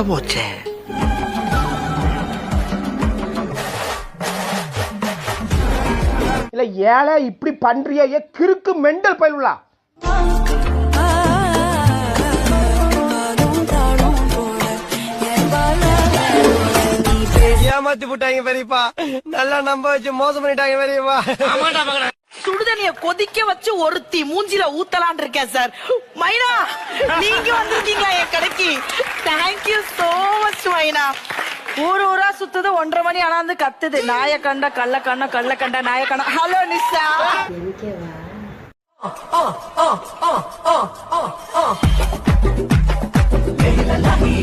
கதை போச்சே. இல்ல ஏழை இப்படி பண்றியே கிறுக்கு மெண்டல் பயிலுலா. ஏமாத்தி போட்டாங்க பெரியப்பா, நல்லா நம்ப வச்சு மோசம் பண்ணிட்டாங்க பெரியப்பா. சுடுதண்ணிய கொதிக்க வச்சு ஒருத்தி மூஞ்சில ஊத்தலான் இருக்கேன் சார். மைனா நீங்க வந்திருக்கீங்களா என் கடைக்கு? தேங்க்யூ சோ மச் மைனா. ஊர் ஊரா சுத்துது 1:30 மணி ஆனாந்து கத்துது. நாய கண்ட கள்ள கண்ண கள்ள கண்ட நாய கண்ண. ஹலோ நிஷா. Leila lahi,